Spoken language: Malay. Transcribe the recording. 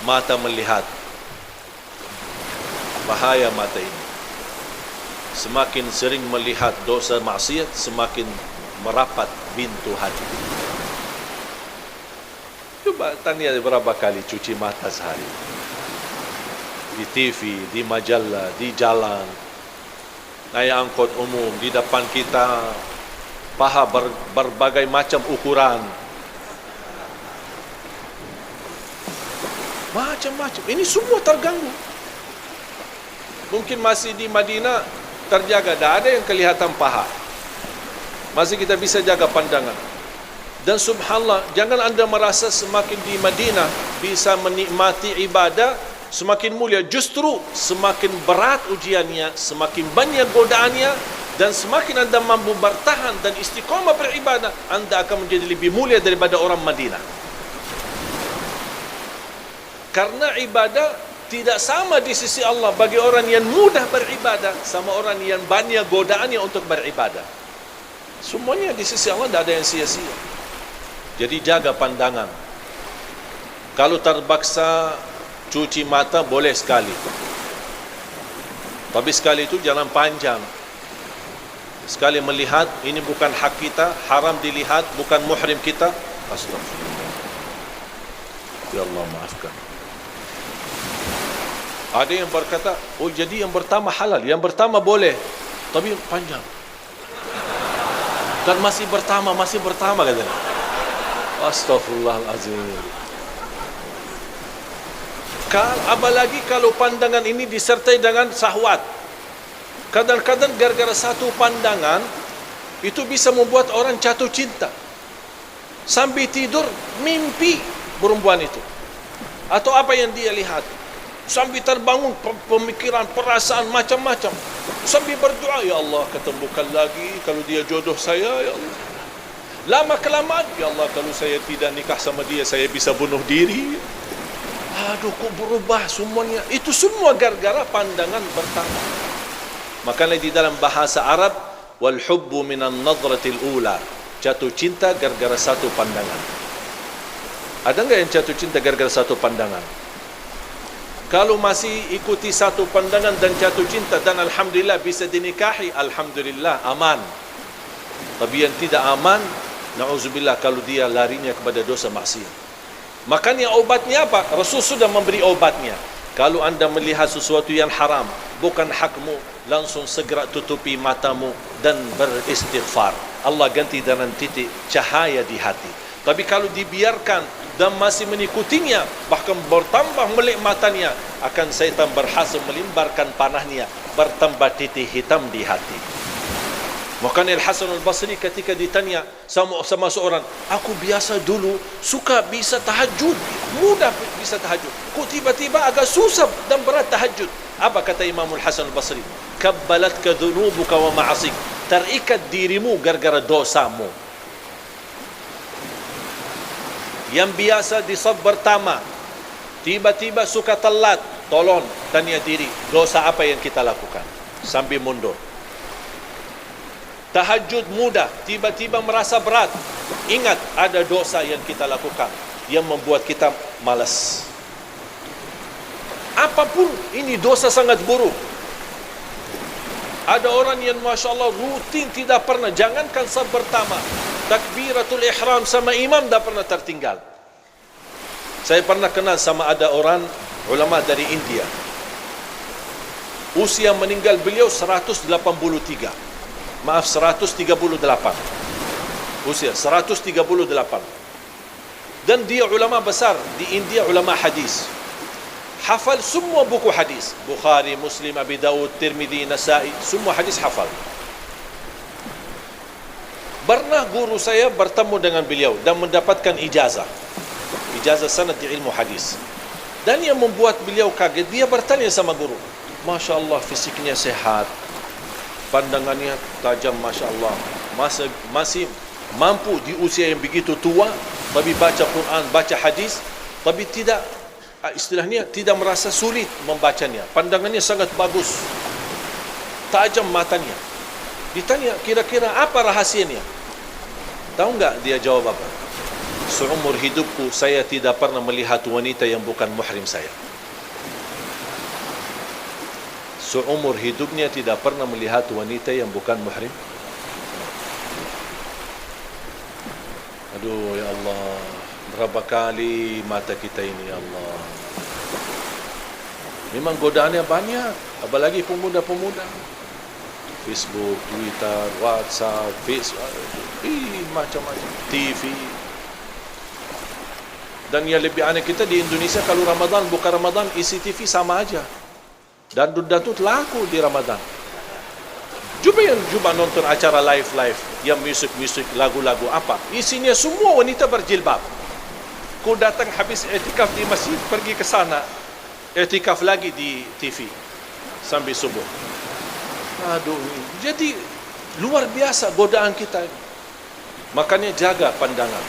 mata melihat. Bahaya mata ini. Semakin sering melihat dosa maksiat, semakin merapat pintu hati. Coba tanya berapa kali cuci mata sehari. Di TV, di majalah, di jalan, naik angkot umum, di depan kita paha berbagai macam ukuran. Macam-macam. Ini semua terganggu. Mungkin masih di Madinah terjaga, tak ada yang kelihatan paha. Masih kita bisa jaga pandangan. Dan subhanallah, jangan anda merasa semakin di Madinah bisa menikmati ibadah semakin mulia. Justru semakin berat ujiannya, semakin banyak godaannya, dan semakin anda mampu bertahan dan istiqamah beribadah, anda akan menjadi lebih mulia daripada orang Madinah. Karena ibadah tidak sama di sisi Allah bagi orang yang mudah beribadah sama orang yang banyak godaannya untuk beribadah. Semuanya di sisi Allah tidak ada yang sia-sia. Jadi jaga pandangan. Kalau terpaksa cuci mata boleh sekali, tapi sekali itu jangan panjang. Sekali melihat, ini bukan hak kita, haram dilihat, bukan muhrim kita. Astagfirullah. Ya Allah maafkan. Ada yang berkata, oh jadi yang pertama halal, yang pertama boleh, tapi panjang. Dan masih pertama katanya. Astaghfirullahalazim. Apalagi kalau pandangan ini disertai dengan syahwat. Kadang-kadang gara-gara satu pandangan itu bisa membuat orang jatuh cinta. Sambil tidur mimpi perempuan itu atau apa yang dia lihat. Sambil terbangun pemikiran, perasaan macam-macam. Sambil berdoa, ya Allah ketemukan lagi kalau dia jodoh saya, ya Allah. Lama kelamaan, ya Allah kalau saya tidak nikah sama dia, saya bisa bunuh diri. Aduh, kok berubah semuanya. Itu semua gara-gara pandangan pertama. Makanya di dalam bahasa Arab, wal hubbu minan nadratil ula, jatuh cinta gara-gara satu pandangan. Ada enggak yang jatuh cinta gara-gara satu pandangan? Kalau masih ikuti satu pandangan dan jatuh cinta dan alhamdulillah bisa dinikahi, alhamdulillah aman. Tapi yang tidak aman, na'udzubillah, kalau dia larinya kepada dosa maksiat. Makanya obatnya apa? Rasul sudah memberi obatnya. Kalau anda melihat sesuatu yang haram, bukan hakmu, langsung segera tutupi matamu dan beristighfar. Allah ganti dengan titik cahaya di hati. Tapi kalau dibiarkan dan masih mengikutinya, bahkan bertambah melek matanya, akan syaitan berhasil melimbarkan panahnya, bertambah titik hitam di hati. Makanya Al-Hasan Al-Basri ketika ditanya sama seorang, aku biasa dulu suka bisa tahajud, mudah bisa tahajud, kok tiba-tiba agak susah dan berat tahajud. Apa kata Imam Al-Hasan Al-Basri? Kabbalatka dhunubuka wa ma'asik, terikat dirimu gara-gara dosamu. Yang biasa di saf pertama tiba-tiba suka telat, tolong tanya diri, dosa apa yang kita lakukan sambil mundur. Tahajud mudah, tiba-tiba merasa berat, ingat ada dosa yang kita lakukan yang membuat kita malas. Apapun ini dosa sangat buruk. Ada orang yang Masya Allah rutin tidak pernah, jangankan saf pertama, takbiratul ihram sama imam tak pernah tertinggal. Saya pernah kenal sama ada orang ulama dari India. Usia meninggal beliau 183. Maaf, 138. Usia 138. Dan dia ulama besar di India, ulama hadis. Hafal semua buku hadis. Bukhari, Muslim, Abi Dawud, Tirmidzi, Nasai, semua hadis hafal. Pernah guru saya bertemu dengan beliau dan mendapatkan ijazah sanad di ilmu hadis. Dan yang membuat beliau kaget, dia bertanya sama guru, Masya Allah fisiknya sehat, pandangannya tajam, Masya Allah, masih mampu di usia yang begitu tua, tapi baca Quran, baca hadis, tapi tidak, istilahnya tidak merasa sulit membacanya, pandangannya sangat bagus, tajam matanya. Ditanya, kira-kira apa rahasianya? Tahu enggak dia jawab apa? Seumur hidupku saya tidak pernah melihat wanita yang bukan muhrim saya. Seumur hidupnya tidak pernah melihat wanita yang bukan muhrim. Aduh ya Allah, berapa kali mata kita ini ya Allah. Memang godaannya banyak, apalagi pemuda-pemuda. Facebook, Twitter, WhatsApp, macam-macam, TV. Dan yang lebih aneh kita di Indonesia, kalau Ramadan bukan Ramadan, isi TV sama aja. Dan dangdut laku di Ramadan. Cuba nonton acara live yang musik lagu-lagu apa, isinya semua wanita berjilbab. Kau datang habis etikaf di masjid, pergi ke sana, etikaf lagi di TV sampai subuh. Aduh, jadi luar biasa godaan kita. Makanya jaga pandangan.